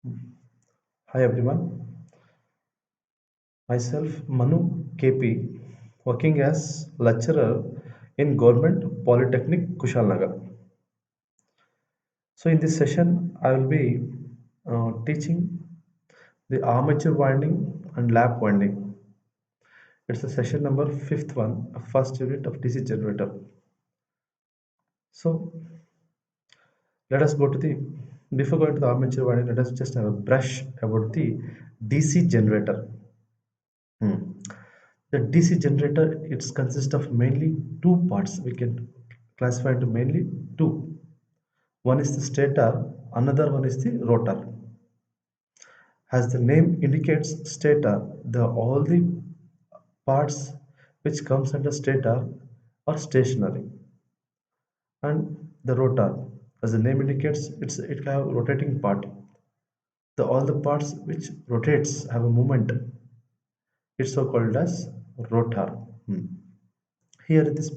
Hi everyone, myself Manu KP, working as lecturer in Government Polytechnic Kushalnagar. So in this session, I will be teaching the armature winding and lap winding. It's the session number fifth one, first unit of DC generator. So let us go to the before going to the armature winding, let us just have a brush about the DC generator. Hmm. The DC generator it consists of mainly two parts. We can classify into mainly two. One is the stator, another one is the rotor. As the name indicates, stator, the all the parts which comes under stator are stationary, and the rotor, as the name indicates, it have rotating part. The all the parts which rotates have a movement. It's so called as rotor. Hmm. Here this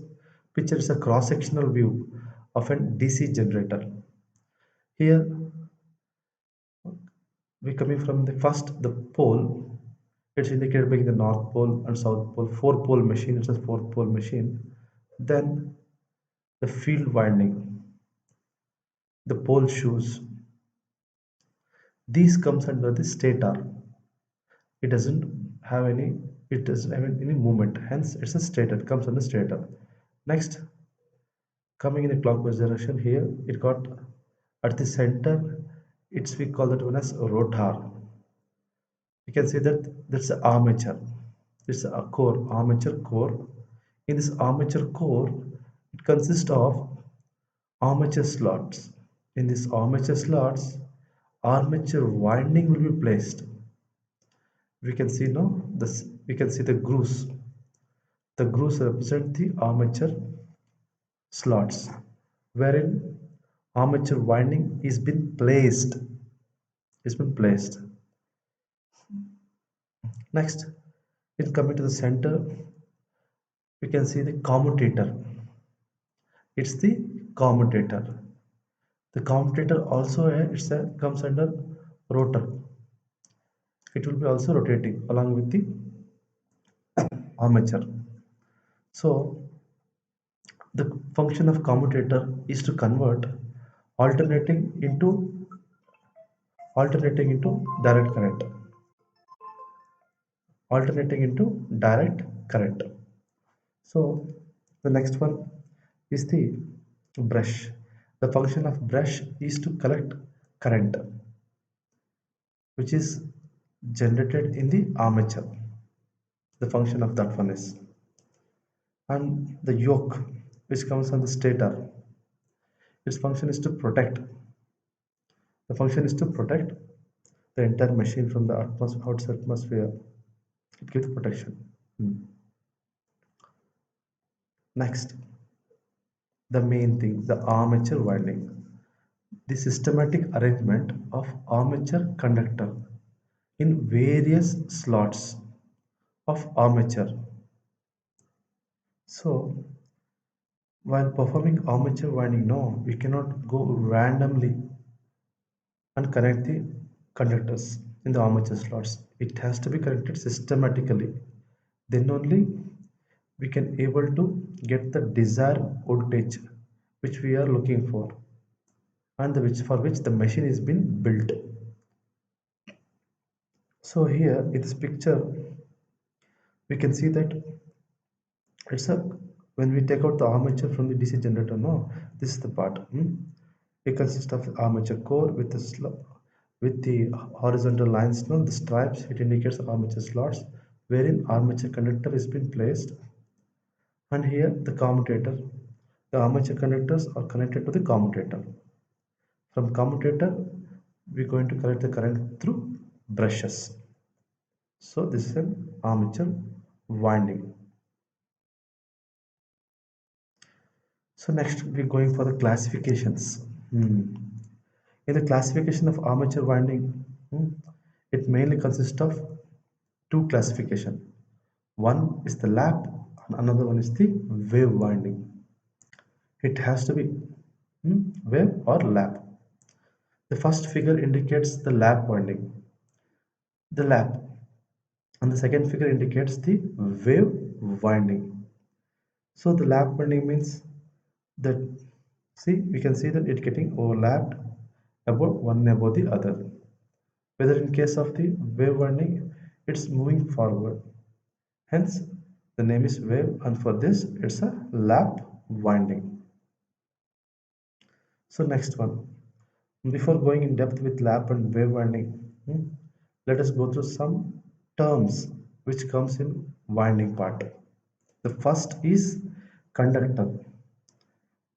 picture is a cross-sectional view of an DC generator. Here we coming from the first the pole. It's indicated by the north pole and south pole. Four pole machine. It's a four pole machine. Then the field winding, the pole shoes. These comes under the stator. It doesn't have any. It doesn't have any movement. Hence, it's a stator. It comes under stator. Next, coming in a clockwise direction here, it got at the center. It's we call that one as rotor. You can say that that's an armature. It's a core, armature core. In this armature core, it consists of armature slots. In this armature slots, armature winding will be placed. We can see now this. We can see the grooves. The grooves represent the armature slots, wherein armature winding is been placed. Is been placed. Next, in coming to the center, we can see the commutator. It's the commutator. The commutator also comes under rotor. It will be also rotating along with the armature. So the function of commutator is to convert alternating into alternating into direct current. Alternating into direct current. So the next one is the brush. The function of brush is to collect current which is generated in the armature. The function of that one is, and the yoke which comes on the stator, its function is to protect. The function is to protect the entire machine from the outside atmosphere. It gives protection. Hmm. Next, the main thing, the armature winding. The systematic arrangement of armature conductor in various slots of armature. So, while performing armature winding, no, we cannot go randomly and connect the conductors in the armature slots. It has to be connected systematically. Then only we can able to get the desired voltage which we are looking for and the which for which the machine is been built. So here in this picture we can see that it's a when we take out the armature from the DC generator, no, this is the part. It consists of armature core with the with the horizontal lines, no, the stripes. It indicates armature slots wherein armature conductor is been placed, and here the commutator. The armature conductors are connected to the commutator. From commutator, we're going to collect the current through brushes. So this is an armature winding. So next we're going for the classifications. In the classification of armature winding, it mainly consists of two classification. One is the lap and another one is the wave winding. It has to be wave or lap. The first figure indicates the lap winding, the lap, and the second figure indicates the wave winding. So the lap winding means that, see, we can see that it getting overlapped about one above the other. Whether in case of the wave winding, it's moving forward. Hence, the name is wave, and for this, it's a lap winding. So next one, before going in depth with lap and wave winding, let us go through some terms which comes in winding part. The first is conductor,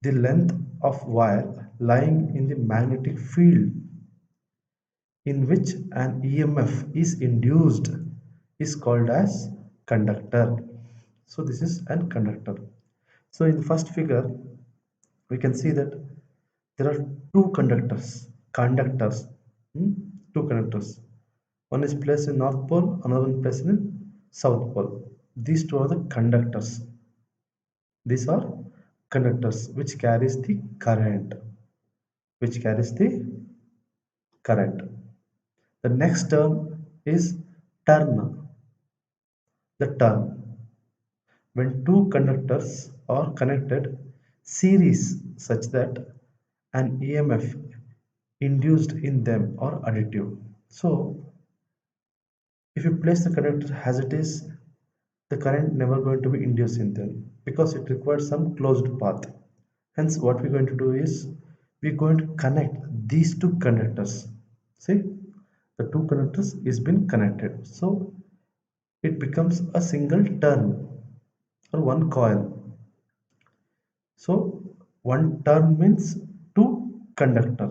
the length of wire lying in the magnetic field in which an EMF is induced is called as conductor. So this is an conductor. So in the first figure, we can see that there are two conductors, hmm, two conductors. One is placed in North Pole, another one placed in South Pole. These two are the conductors. These are conductors which carries the current, which carries the current. The next term is turn, the turn. When two conductors are connected series such that an EMF induced in them are additive. So if you place the conductor as it is, the current never going to be induced in them because it requires some closed path. Hence what we're going to do is we're going to connect these two conductors. See, the two conductors is been connected, so it becomes a single turn or one coil. So one turn means two conductor.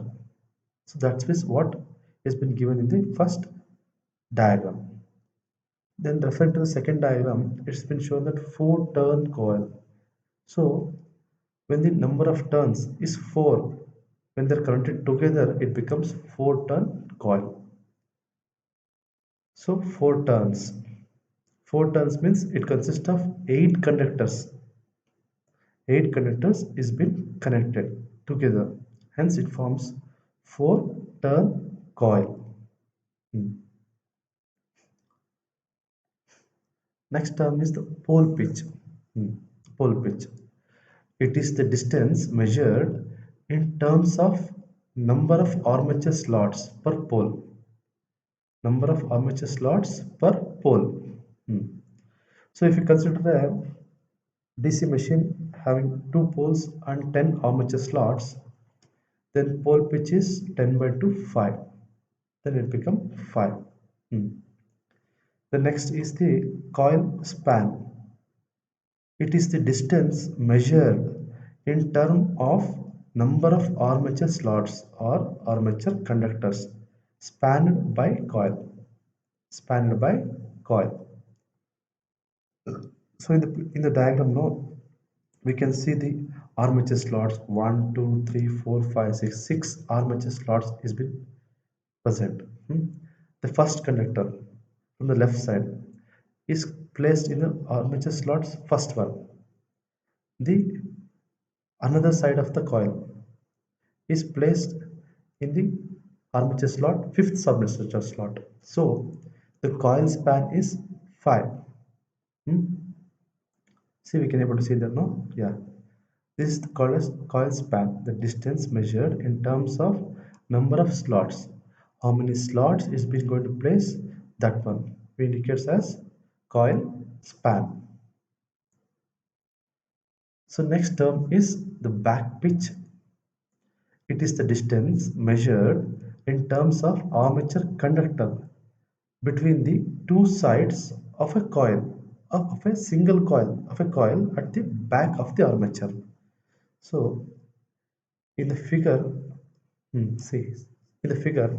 So that's what has been given in the first diagram. Then referring to the second diagram, it's been shown that four turn coil. So when the number of turns is four, when they're connected together, it becomes four turn coil. So four turns. Four turns means it consists of eight conductors. Eight conductors is been connected together. Hence it forms four turn coil. Hmm. Next term is the pole pitch. Hmm. Pole pitch. It is the distance measured in terms of number of armature slots per pole. Number of armature slots per pole. Hmm. So if you consider a DC machine having two poles and 10 armature slots, then pole pitch is 10 by 2 5. Then it become 5. Hmm. The next is the coil span. It is the distance measured in terms of number of armature slots or armature conductors spanned by coil. Spanned by coil. So in the diagram now we can see the armature slots 1, 2, 3, 4, 5, 6. 6 armature slots is been present. The first conductor from the left side is placed in the armature slots first one. The another side of the coil is placed in the armature slot, fifth armature slot. So the coil span is 5. Hmm? See, we can able to see that now. Yeah, this is called as coil span, the distance measured in terms of number of slots. How many slots is being going to place, that one we indicates as coil span. So next term is the back pitch. It is the distance measured in terms of armature conductor between the two sides of a coil, of a single coil, of a coil at the back of the armature. So in the figure, see, in the figure,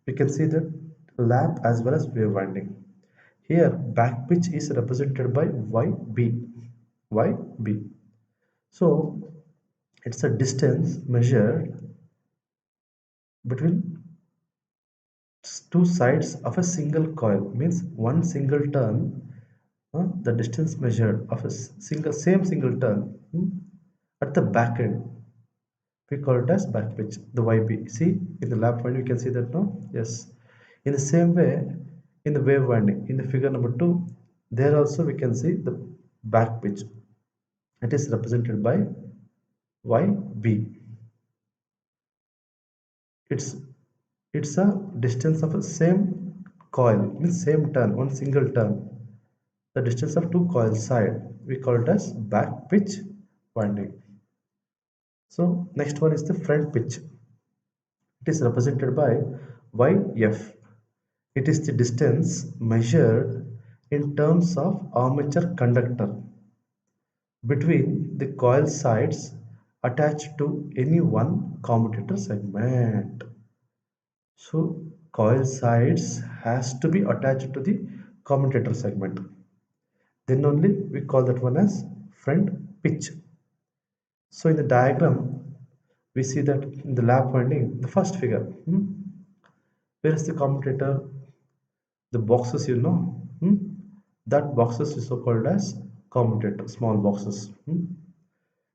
we can see the lap as well as wave winding. Here, back pitch is represented by YB. YB. So, it's a distance measured between two sides of a single coil. Means one single turn, the distance measured of a single turn at the back end We call it as back pitch, the YB. See, in the lap winding, you can see that now? Yes. In the same way, in the wave winding, in the figure number 2, there also we can see the back pitch. It is represented by YB. It's it's a distance of a same coil, means same turn, one single turn. The distance of two coils side, we call it as back pitch winding. So next one is the front pitch. It is represented by YF. It is the distance measured in terms of armature conductor between the coil sides attached to any one commutator segment. So coil sides has to be attached to the commutator segment. Then only we call that one as front pitch. So in the diagram, we see that in the lap winding, the first figure, where is the commutator? The boxes, that boxes is so called as commutator, small boxes.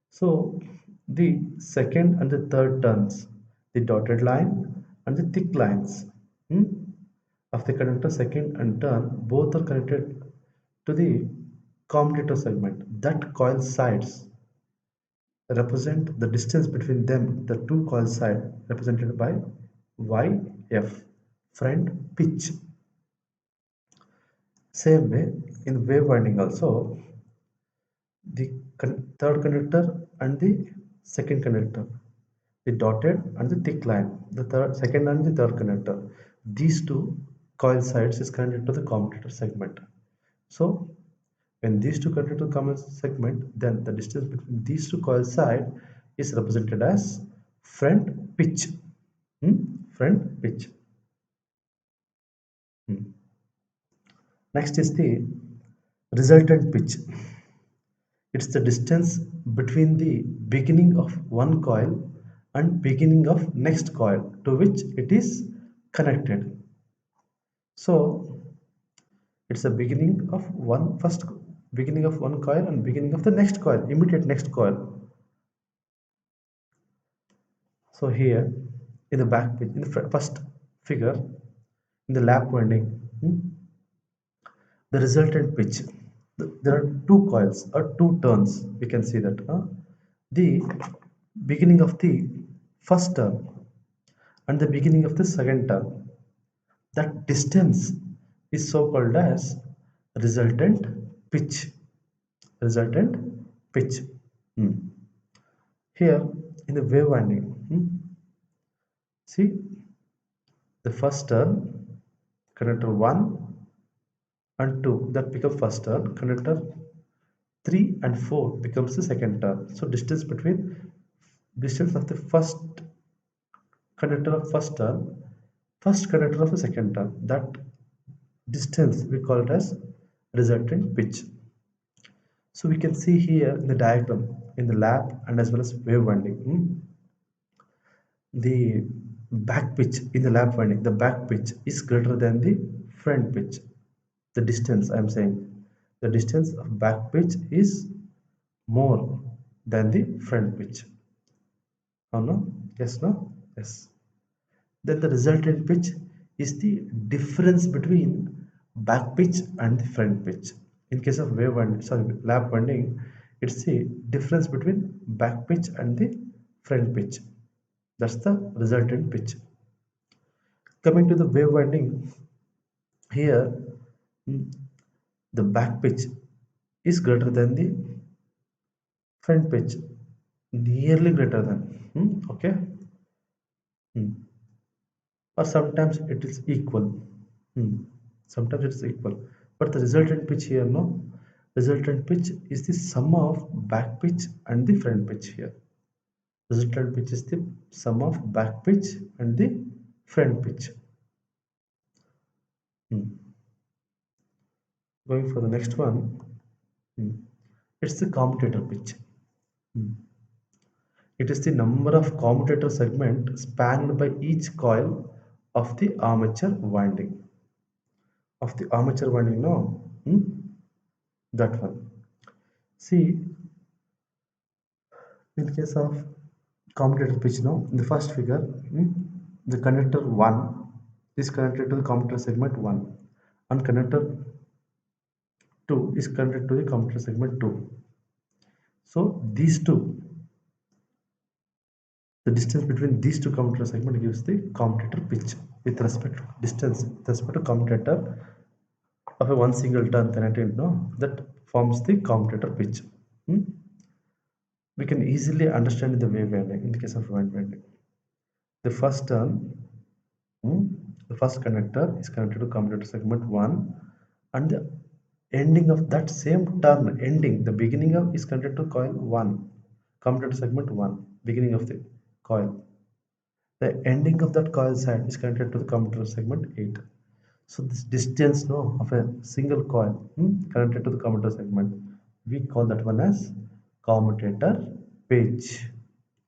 So the second and the third turns, the dotted line and the thick lines hmm, of the conductor second and turn, both are connected to the commutator segment. That coil sides represent the distance between them, the two coil sides represented by YF, front pitch. Same way in wave winding also, the third conductor and the second conductor, the dotted and the thick line, the third second and the third conductor, these two coil sides is connected to the commutator segment. So when these two connected to the commutator segment, then the distance between these two coil side is represented as front pitch. Front pitch. Hmm. Next is the resultant pitch. It's the distance between the beginning of one coil and beginning of next coil to which it is connected. So it's the beginning of one first beginning of one coil and beginning of the next coil, immediate next coil. So here in the back pitch, in the first figure, in the lap winding, the resultant pitch. There are two coils or two turns. We can see that the beginning of the first turn and the beginning of the second turn. That distance is so called as resultant pitch. Resultant pitch. Hmm. Here in the wave winding, see the first turn, conductor 1 and 2 that become first turn, conductor 3 and 4 becomes the second turn. So distance of the first conductor of first turn, first conductor of the second turn, that distance we call it as resultant pitch. So we can see here in the diagram in the lap and as well as wave winding, the back pitch in the lap winding, the back pitch is greater than the front pitch. The distance I'm saying, the distance of back pitch is more than the front pitch. Oh no? Yes, no? Yes. Then the resultant pitch is the difference between back pitch and the front pitch. In case of lap winding, it's the difference between back pitch and the front pitch. That's the resultant pitch. Coming to the wave winding, here mm, the back pitch is greater than the front pitch, nearly greater than. Okay. Hmm. Or sometimes it is equal. Sometimes it's equal, but the resultant pitch here, no, resultant pitch is the sum of back pitch and the front pitch. Here resultant pitch is the sum of back pitch and the front pitch. Going for the next one, it's the commutator pitch. It is the number of commutator segment spanned by each coil of the armature winding. Of the armature winding, no, that one. See, in case of commutator pitch now. In the first figure, the conductor 1 is connected to the commutator segment 1 and conductor 2 is connected to the commutator segment 2. So these two, the distance between these two commutator segment gives the commutator pitch with respect to distance with respect to commutator of a one single turn connected, no, that forms the commutator pitch. Hmm? We can easily understand the wave winding in the case of wave winding. The first turn, hmm, the first conductor is connected to commutator segment 1 and the ending of that same turn ending, the beginning of is connected to coil 1, commutator segment 1, beginning of the coil. The ending of that coil side is connected to the commutator segment 8. So this distance, no, of a single coil, connected to the commutator segment, we call that one as commutator pitch.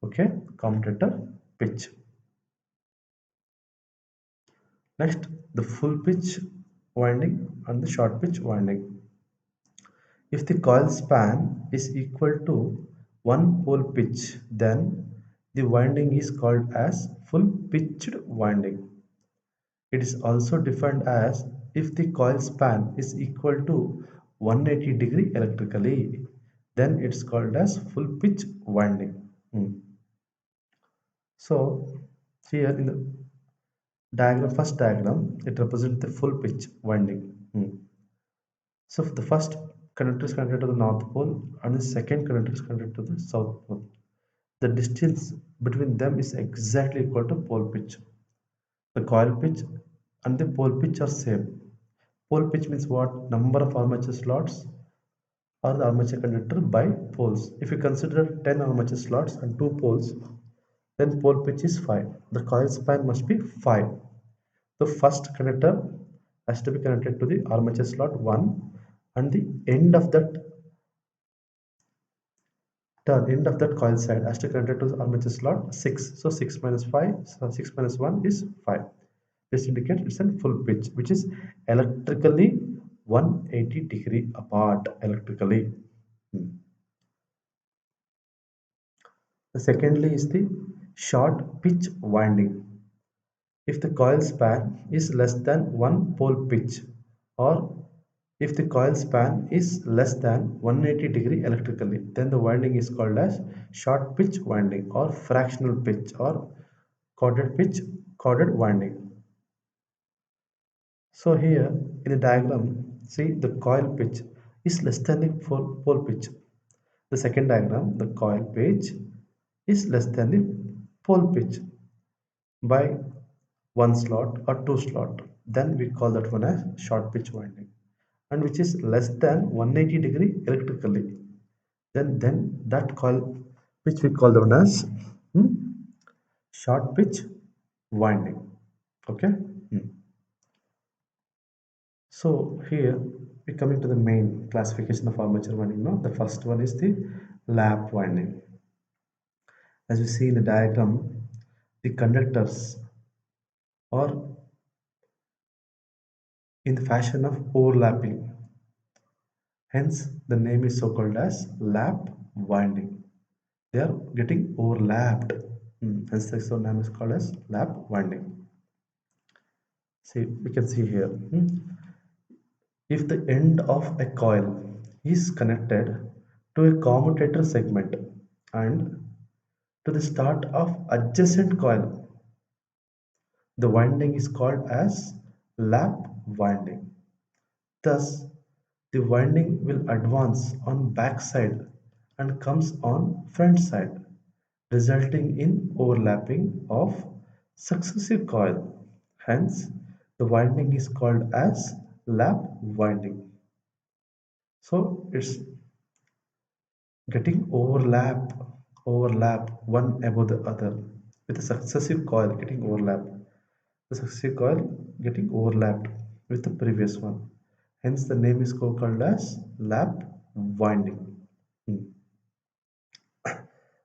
Okay, commutator pitch. Next, the full pitch winding and the short pitch winding. If the coil span is equal to one pole pitch, then the winding is called as full pitched winding. It is also defined as if the coil span is equal to 180 degree electrically, then it's called as full pitch winding. So here in the diagram, first diagram, it represents the full pitch winding. So the first conductor is connected to the north pole and the second conductor is connected to the south pole. The distance between them is exactly equal to pole pitch. The coil pitch and the pole pitch are same. Pole pitch means what? Number of armature slots or the armature conductor by poles. If you consider 10 armature slots and 2 poles, then pole pitch is 5. The coil span must be 5. The first conductor has to be connected to the armature slot 1 and the end of that end of that coil side has to connect to the armature slot 6. So 6 minus 5, so 6 minus 1 is 5. This indicates it's a full pitch, which is electrically 180 degree apart electrically. The secondly is the short pitch winding. If the coil span is less than one pole pitch, or if the coil span is less than 180 degree electrically, then the winding is called as short pitch winding or fractional pitch or chorded pitch chorded winding. So here in the diagram, see the coil pitch is less than the pole pitch. The second diagram, the coil pitch is less than the pole pitch by one slot or two slot. Then we call that one as short pitch winding, and which is less than 180 degree electrically. Then that coil which we call the one as hmm, short pitch winding. Okay. So here we coming to the main classification of armature winding. Now the first one is the lap winding. As you see in the diagram, the conductors are in the fashion of overlapping. Hence, the name is so called as lap winding. They are getting overlapped. Hence, the so name is called as lap winding. See, we can see here. If the end of a coil is connected to a commutator segment and to the start of adjacent coil, the winding is called as lap winding. Thus, the winding will advance on back side and comes on front side, resulting in overlapping of successive coil. Hence, the winding is called as lap winding. So it's getting overlap one above the other with a successive coil getting overlapped. The successive coil getting overlapped with the previous one. Hence the name is called as lap winding. Hmm.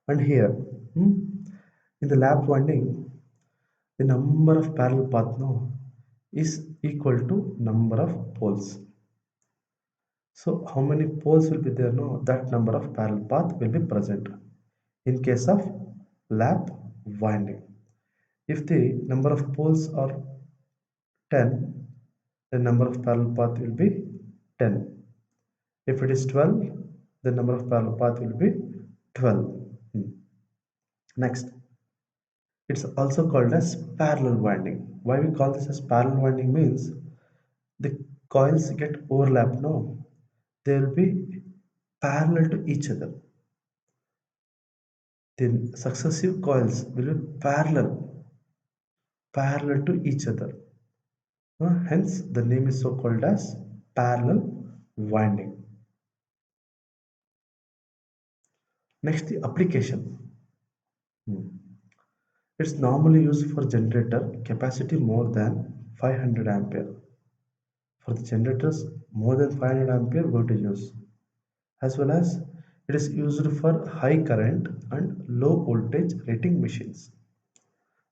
And here, in the lap winding, the number of parallel path now is equal to number of poles. So how many poles will be there? No, that number of parallel path will be present. In case of lap winding. If the number of poles are 10, the number of parallel path will be 10. If it is 12, the number of parallel path will be 12. Hmm. Next, it's also called as parallel winding. Why we call this as parallel winding means the coils get overlap. No, they will be parallel to each other. The successive coils will be parallel to each other. Hence, the name is so called as parallel winding. Next, the application. Hmm. It's normally used for generator capacity more than 500 ampere. For the generators more than 500 ampere voltage use, as well as it is used for high current and low voltage rating machines.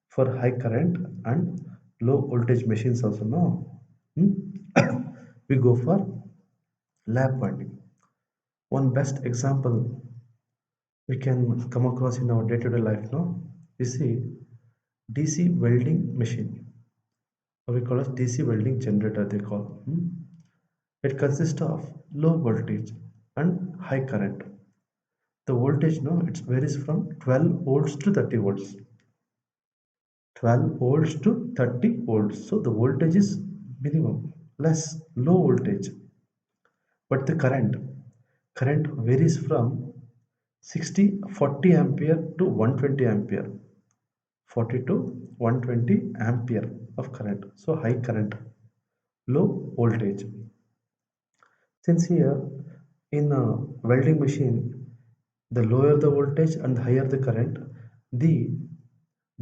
For high current and low voltage machines also no. Hmm? We go for lap winding. One best example we can come across in our day-to-day life now. You see DC welding machine, or we call it DC welding generator they call. It consists of low voltage and high current. The voltage no, it varies from 12 volts to 30 volts. 12 volts to 30 volts. So the voltage is minimum, less, low voltage. But the current varies from 60 40 ampere to 120 ampere. 40 to 120 ampere of current. So high current, low voltage. Since here in a welding machine, the lower the voltage and the higher the current, the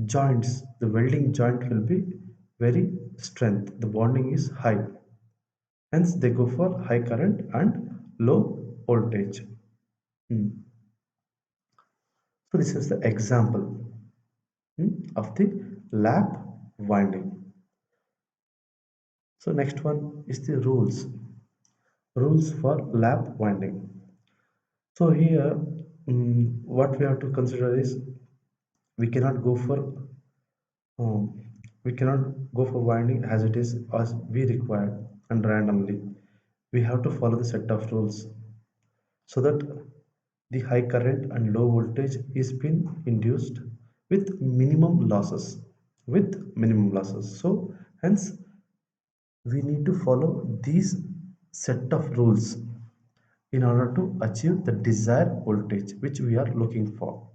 joints, the welding joint will be very strength. The bonding is high. Hence, they go for high current and low voltage. Hmm. So this is the example of the lap winding. So next one is the rules for lap winding. So here, what we have to consider is we cannot go for um, we cannot go for winding as it is as we require and randomly. We have to follow the set of rules so that the high current and low voltage is being induced with minimum losses. So hence we need to follow these set of rules in order to achieve the desired voltage which we are looking for.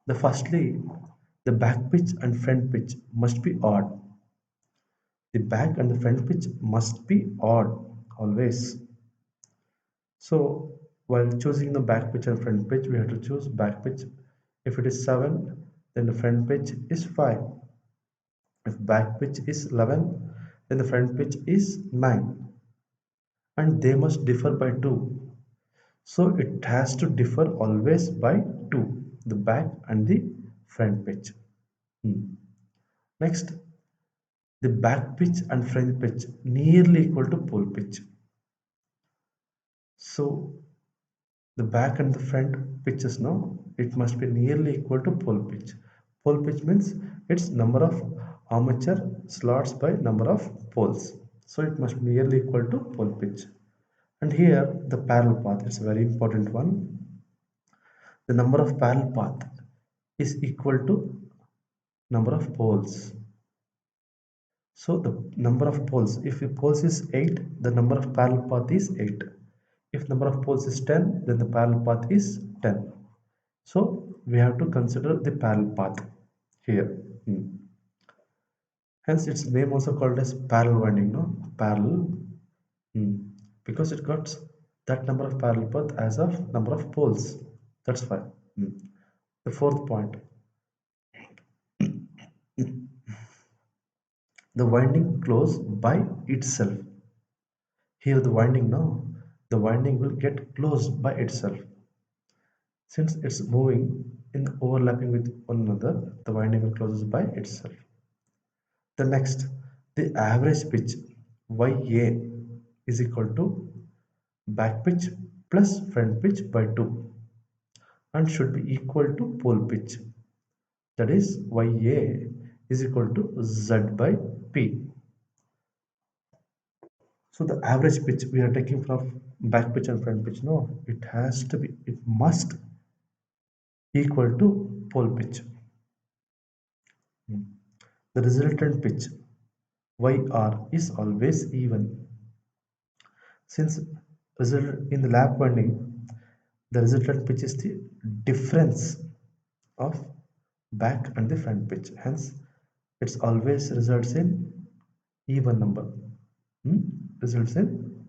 The firstly, the back pitch and front pitch must be odd. The back and the front pitch must be odd always. So while choosing the back pitch and front pitch, we have to choose back pitch. If it is 7, then the front pitch is 5. If back pitch is 11, then the front pitch is 9. And they must differ by 2. So it has to differ always by 2, the back and the front pitch. Hmm. Next, the back pitch and front pitch nearly equal to pole pitch. So the back and the front pitches now it must be nearly equal to pole pitch. Pole pitch means its number of armature slots by number of poles. So it must be nearly equal to pole pitch. And here the parallel path is a very important one. The number of parallel path is equal to number of poles. So the number of poles, if the poles is 8, the number of parallel path is 8. If number of poles is 10, then the parallel path is 10. So we have to consider the parallel path here. Hence its name also called as parallel winding, no? Parallel, hmm, because it got that number of parallel path as of number of poles. That's why. The fourth point, the winding close by itself. Here the winding now, the winding will get closed by itself. Since it's moving in overlapping with one another, the winding will close by itself. The next, the average pitch YA is equal to back pitch plus front pitch by 2 and should be equal to pole pitch. That is YA is equal to Z by P. So the average pitch we are taking from back pitch and front pitch, no, it must equal to pole pitch. The resultant pitch YR is always even. Since result in the lap winding, the resultant pitch is the difference of back and the front pitch. Hence, it's always results in even number. Hmm? Results in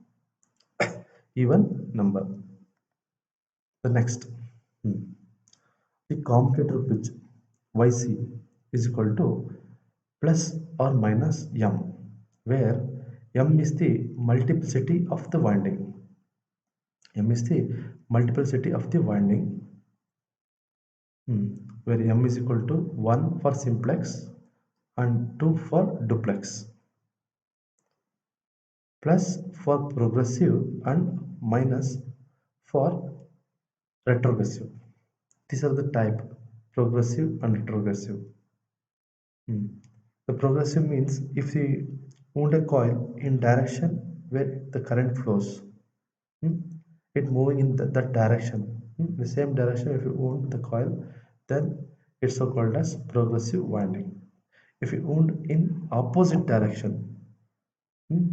even number. The next, hmm, the commutator pitch YC is equal to plus or minus M, where M is the multiplicity of the winding. M is the multiplicity of the winding, where M is equal to 1 for simplex and 2 for duplex, plus for progressive and minus for retrogressive. These are the type progressive and retrogressive. Hmm. The progressive means if we wound a coil in direction where the current flows, hmm, it moving in that direction, the same direction. If you wound the coil, then it's so called as progressive winding. If you wound in opposite direction, hmm,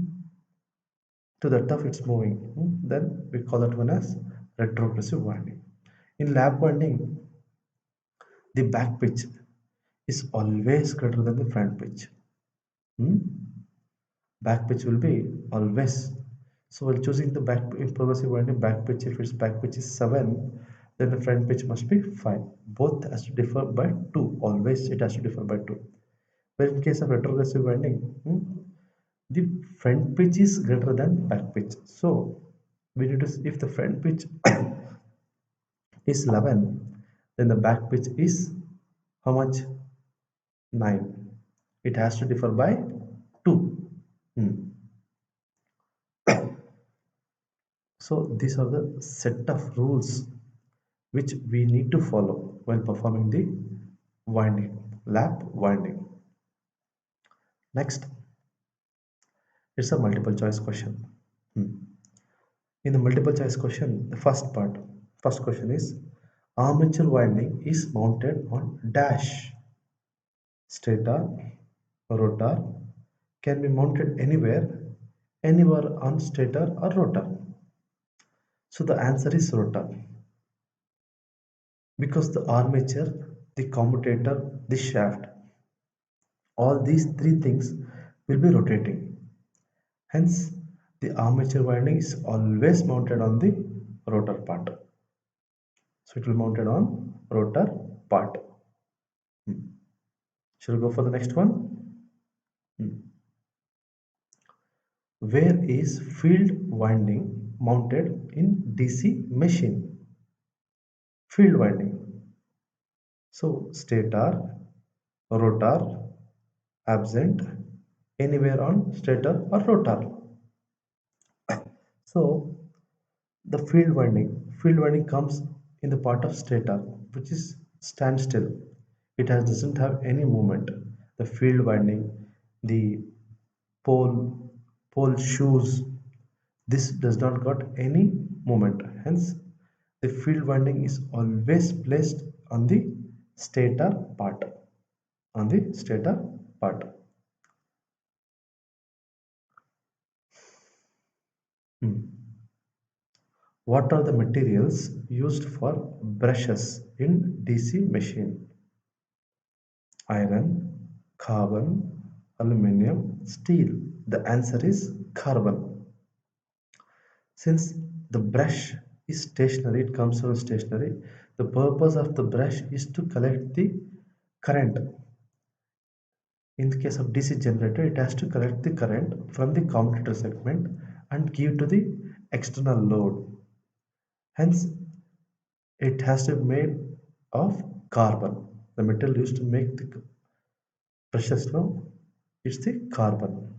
to the tough it's moving, then we call that one as retrogressive winding. In lap winding, the back pitch is always greater than the front pitch. Hmm? Back pitch will be always. So while choosing the back in progressive winding back pitch, if its back pitch is 7, then the front pitch must be 5. Both has to differ by 2. Always it has to differ by 2. But in case of retrogressive winding, the front pitch is greater than back pitch. So we need to, if the front pitch is 11, then the back pitch is how much? 9. It has to differ by 2. Hmm. So these are the set of rules which we need to follow while performing the lap winding. Next, it's a multiple choice question. Hmm. In the multiple choice question, the first question is armature winding is mounted on dash stator, rotor, can be mounted anywhere on stator or rotor. So the answer is rotor, because the armature, the commutator, the shaft, all these three things will be rotating. Hence, the armature winding is always mounted on the rotor part. So it will mounted on rotor part. Shall we go for the next one? Where is field winding mounted in DC machine? Field winding. So stator, rotor, absent, anywhere on stator or rotor. So the field winding comes in the part of stator, which is standstill. It doesn't have any movement. The field winding, the pole, pole shoes, this does not got any movement. Hence, the field winding is always placed on the stator part. On the stator part. Hmm. What are the materials used for brushes in DC machine? Iron, carbon, aluminum, steel. The answer is carbon. Since the brush is stationary, it comes from stationary. The purpose of the brush is to collect the current. In the case of DC generator, it has to collect the current from the commutator segment and give to the external load. Hence, it has to be made of carbon. The metal used to make the brushes now, it's the carbon.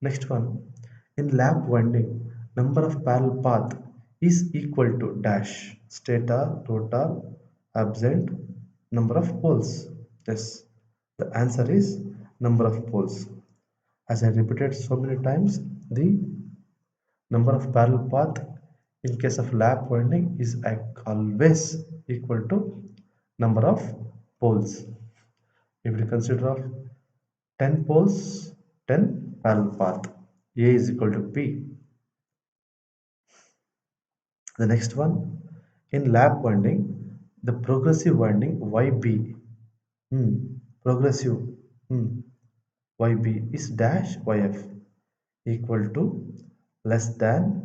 Next one, in lap winding, number of parallel path is equal to dash stator, rotor, absent. Number of poles. Yes, the answer is number of poles. As I repeated so many times, the number of parallel path in case of lap winding is always equal to number of poles. If we consider of 10 poles, 10 parallel path. A is equal to P. The next one, in lap winding, the progressive winding YB, progressive, YB is dash YF equal to less than,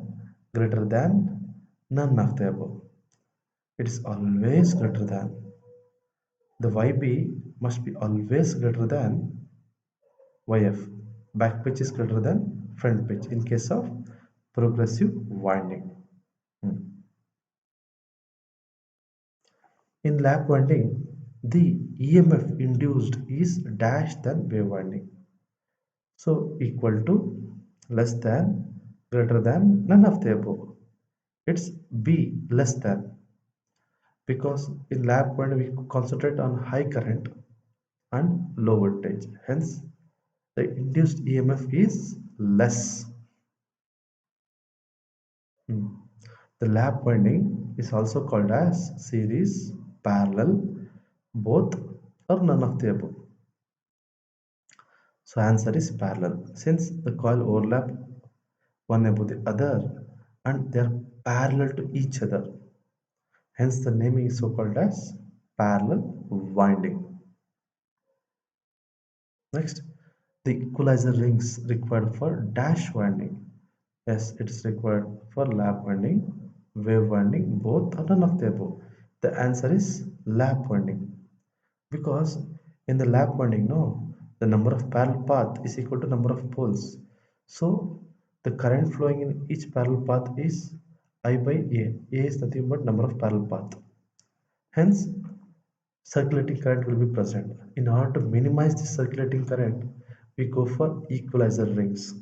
greater than, none of the above. It is always greater than. The YB must be always greater than YF. Back pitch is greater than front pitch in case of progressive winding. Hmm. In lap winding, the EMF induced is dash than wave winding. So equal to, less than, greater than, none of the above. It's B, less than, because in lap winding we concentrate on high current and low voltage. Hence, the induced EMF is less. Hmm. The lap winding is also called as series, parallel, both, or none of the above. So answer is parallel. Since the coil overlap one above the other and they are parallel to each other. Hence the naming is so called as parallel winding. Next, the equalizer rings required for dash winding. Yes, it is required for lap winding, wave winding, both or none of the above. The answer is lap winding. Because in the lap winding, no, the number of parallel path is equal to number of poles. So the current flowing in each parallel path is I by A. A is nothing but number of parallel path. Hence, circulating current will be present. In order to minimize the circulating current, we go for equalizer rings.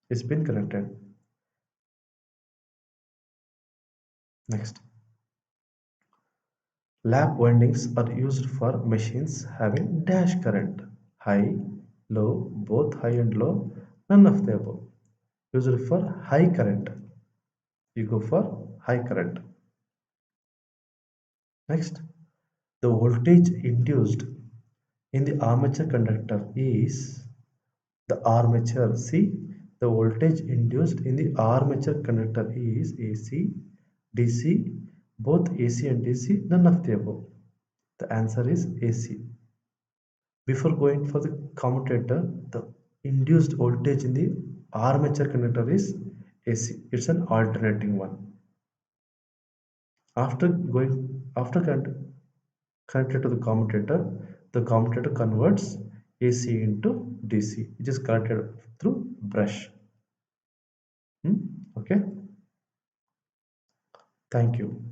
It's been connected. Next, lap windings are used for machines having dash current, high, low, both high and low, none of the above. Used for high current. You go for high current. Next, the voltage induced in the armature conductor is the armature. See, the voltage induced in the armature conductor is AC, DC, both AC and DC, none of the above. The answer is AC. Before going for the commutator, the induced voltage in the armature conductor is AC. It's an alternating one. After connected to the commutator converts AC into DC, which is connected through brush. Okay, thank you.